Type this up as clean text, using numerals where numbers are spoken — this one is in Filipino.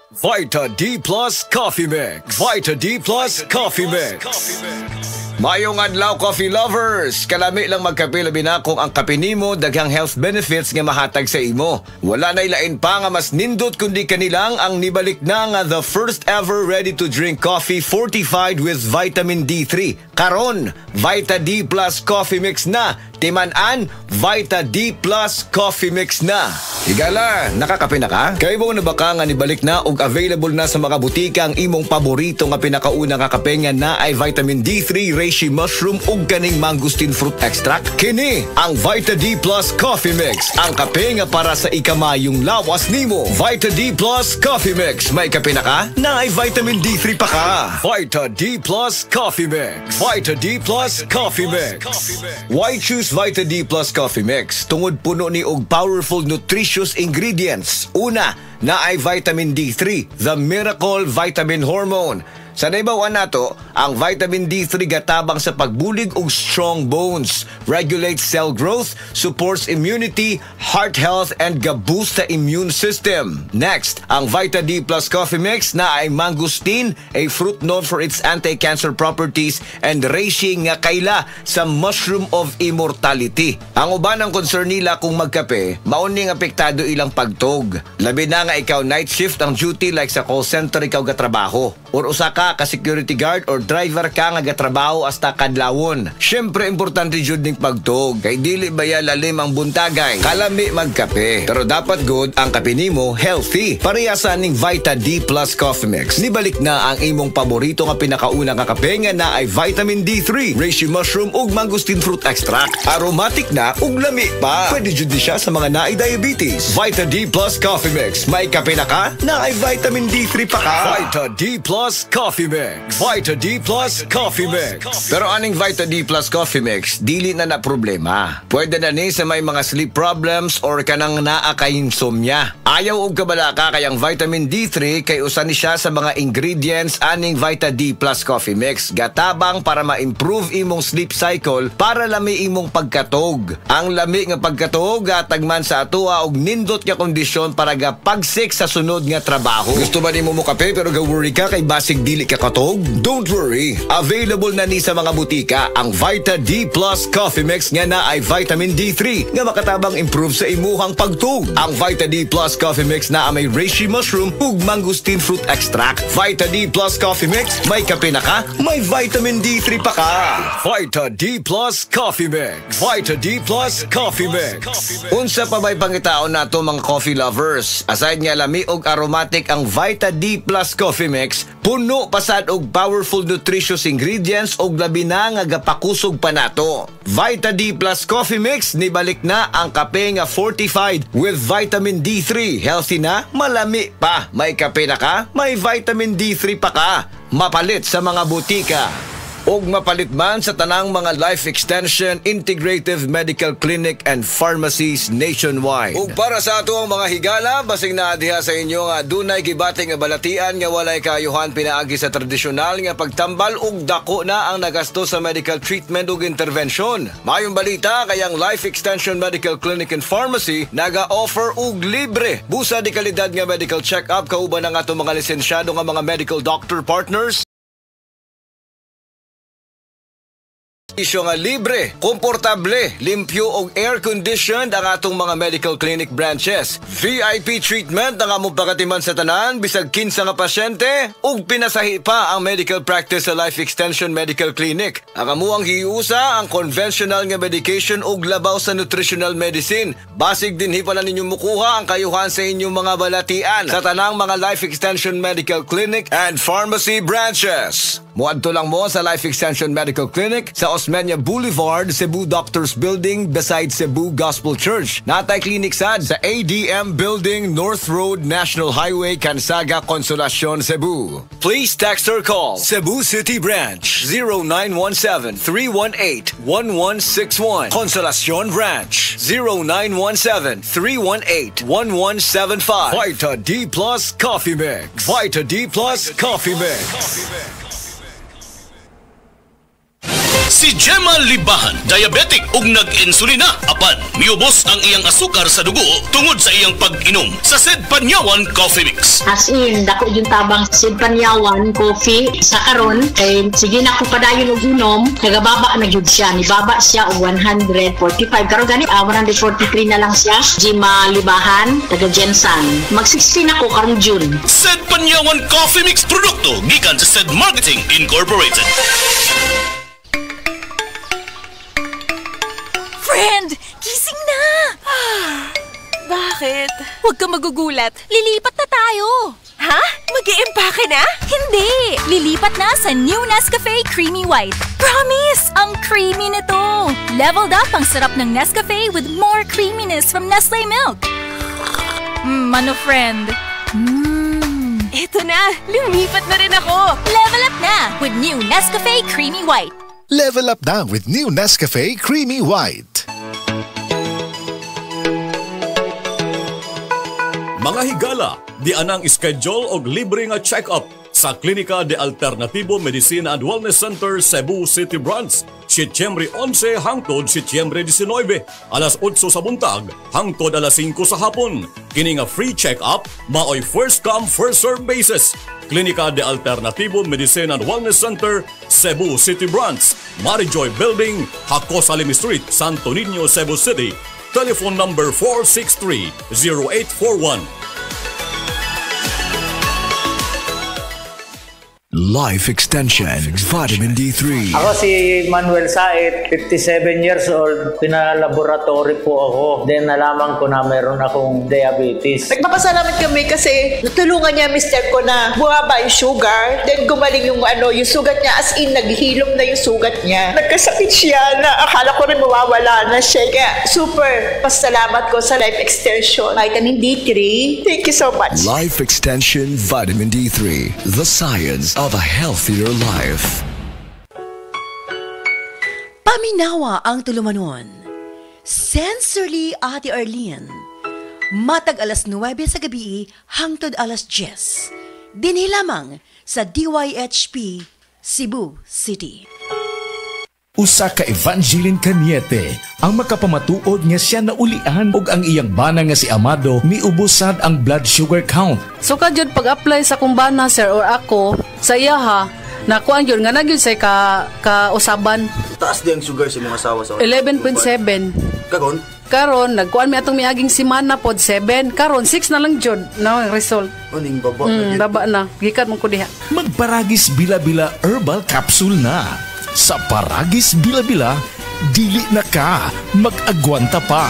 Vita D Plus Coffee Mix. Vita D Plus Coffee Mix. Mayong adlaw, coffee lovers! Kalami lang magkape labi na kung ang kape nimo daghang health benefits nga mahatag sa imo. Wala na ilain pa nga mas nindot kundi kanilang ang nibalik na nga the first ever ready-to-drink coffee fortified with vitamin D3. Karon, Vita D Plus Coffee Mix na. Timan-an, Vita D Plus Coffee Mix na. Higala, nakakape na ka? Kay mo na baka nga nibalik na ug available na sa mga butika ang imong paborito nga pinakauna nga kape nga na ay vitamin D3, reishi mushroom ug kaning mangosteen fruit extract. Kini ang Vita D Plus Coffee Mix, ang kape nga para sa ikamayong lawas nimo. Vita D Plus Coffee Mix, may kape na ka? Na ay vitamin D3 pa ka. Vita D Plus Coffee Mix. Vita D Plus Coffee Mix. Why choose Vita D Plus Coffee Mix? Tungod puno ni og powerful nutritious ingredients. Una, na ay vitamin D3, the miracle vitamin hormone. Sa naibawan nato, ang vitamin D3 gatabang sa pagbulig og strong bones, regulates cell growth, supports immunity, heart health, and ga-boost sa immune system. Next, ang Vita D Plus Coffee Mix na ay mangosteen, a fruit known for its anti-cancer properties, and reishi nga kaila sa mushroom of immortality. Ang uban ang concern nila kung magkape, mauning apektado ilang pagtog. Labi na nga ikaw night shift ang duty like sa call center ikaw gatrabaho. Or usa ka security guard or driver ka nga gatrabaho hasta kadlawon. Syempre importante jud ning pagtog kay dili baya lalim ang buntagay. Kalami magkape. Pero dapat good ang kape nimo healthy. Parehasa ning Vita D Plus Coffee Mix. Nibalik na ang imong paborito nga pinakauna nga kape nga na ay vitamin D3, reishi mushroom ug mangosteen fruit extract. Aromatic na ug lami pa. Pwede jud siya sa mga naay diabetes. Vita D Plus Coffee Mix. May kape na ka? Na ay vitamin D3 pa ka. Vita D Plus Coffee Mix. Vita D Plus Coffee Mix. Pero aning Vita D Plus Coffee Mix, dili na problema. Pwede na ni sa may mga sleep problems or kanang naa kay insomnia. Ayaw og kabala ka kayang vitamin D3 kay usa ni siya sa mga ingredients aning Vita D Plus Coffee Mix. Gatabang para ma-improve imong sleep cycle para lami imong pagkatog. Ang lami nga pagkatog gatagman sa atoa og nindot nga kondisyon para gapagsik sa sunod nga trabaho. Gusto ba nimo mo kape pero ga-worry ka kay basig dili ka katog? Don't worry, available na ni sa mga butika ang Vita D Plus Coffee Mix nga na ay vitamin D3 nga makatabang improve sa imuhang pagtug. Ang Vita D Plus Coffee Mix na may reishi mushroom ug mangosteen fruit extract. Vita D Plus Coffee Mix, may kape na ka, may vitamin D3 pa ka. Vita D Plus Coffee Mix. Vita D Plus Coffee Mix. Unsa pa may pangitaon nato mga coffee lovers? Aside nga lami og aromatic ang Vita D Plus Coffee Mix, puno pasad og powerful nutritious ingredients og labi na nga gapakusog pa nato. Vita D Plus Coffee Mix, nibalik na ang kape nga fortified with vitamin D3. Healthy na, malami pa. May kape na ka, may vitamin D3 pa ka. Mapalit sa mga butika. Og mapalit man sa tanang mga life extension, integrative medical clinic and pharmacies nationwide. Ug para sa ato ang mga higala, basig na diha sa inyo nga dunay gibati nga balatian nga walay kayuhan pinaagi sa tradisyonal nga pagtambal ug dako na ang nagasto sa medical treatment ug intervention. Mayong balita kayang Life Extension Medical Clinic and Pharmacy naga-offer og libre busa di kalidad nga medical check-up kauban ang ato mga lisensyado nga mga medical doctor partners. Isyo nga libre, komportable, limpyo og air-conditioned ang atong mga medical clinic branches. VIP treatment ang among pagatiman sa tanan, bisag kinsa nga pasyente, ug pinasahi pa ang medical practice sa Life Extension Medical Clinic. Ang amuang hiusa ang conventional nga medication ug labaw sa nutritional medicine. Basig din hipa na ninyo mukuha ang kayuhan sa inyong mga balatian sa tanang mga Life Extension Medical Clinic and Pharmacy branches. Muadto lang mo sa Life Extension Medical Clinic sa Osmeña Boulevard, Cebu Doctors Building beside Cebu Gospel Church. Natay clinic sad sa ADM Building, North Road, National Highway, Cansaga, Consolacion, Cebu. Please text or call Cebu City Branch 0917-318-1161. Consolacion Branch 0917-318-1175. Vita D Plus Coffee Mix. Vita D Plus Coffee Mix. Si Gemma Libahan, diabetic ug nag-insulina. Apan, miubos ang iyang asukar sa dugo tungod sa iyang pag-inom sa Sid Panyawan Coffee Mix. As in, dako yung tabang Sid Panyawan Coffee sa karon kay sige na ko padayon og inom, nagababa na gyud siya. Nibaba siya og 145. Karon gani 143 na lang siya. Gemma Libahan, taga Jensan. Mag-16 ako karong June. Sid Panyawan Coffee Mix produkto gikan sa Sid Marketing Incorporated. Friend, gising na! Bakit? Huwag ka magugulat. Lilipat na tayo. Ha? Mag-i-empake na? Hindi! Lilipat na sa new Nescafe Creamy White. Promise! Ang creamy nito! Leveled up ang sarap ng Nescafe with more creaminess from Nestle Milk. Ano friend? Eto na! Lumipat na rin ako! Level up na with new Nescafe Creamy White. Level up na with new Nescafe Creamy White. Mga higala, di anang schedule og libre nga check-up sa Klinika de Alternativo Medicine and Wellness Center Cebu City Branch. Setyembre 11 hangtod Setyembre 19, alas 8 sa buntag hangtod alas 5 sa hapon. Kini nga free check-up maoy first come first serve basis. Klinika de Alternativo Medicine and Wellness Center Cebu City Branch, Marijoy Building, Hacosalim Street, Santo Niño, Cebu City. Telephone number 463-0841. Life Extension Vitamin D3. Ako si Manuel Said, 57 years old. Pinalaboratory po ako. Then nalaman ko na meron akong diabetes. Nagpapasalamat kami kasi natulungan niya mister ko na bumaba yung sugar. Then gumaling yung yung sugat niya. As in, naghihilom na yung sugat niya. Nagkasakit siya na akala ko rin mawawala na siya. Kaya super pasalamat ko sa Life Extension Vitamin D3. Thank you so much. Life Extension Vitamin D3. The science of a healthier life. Paminawa ang tulumanon. Sensorily Ate Arlene. Matag alas 9 sa gabi hangtod alas 10. Dinhi lamang sa DYHP Cebu City. Usa ka Evangeline Cañete ang makapamatuod nga siya naulian og ang iyang bana nga si Amado miubusad ang blood sugar count. So kadyod pag-apply sa kumbana sir or ako sa iya ha, nakuan yun nga nagyud say ka usaban. Taas di ang sugar sa mga asawa sa 11.7. Kagon? Karon nagkuan mi atong miaging semana pod 7. Karon 6 na lang jud na ang result. Uning baba. Baba na. Gikat mo ko diha. Magparagis bila-bila herbal capsule na. Sa Paragis Bila-Bila, dili na ka mag-agwanta pa.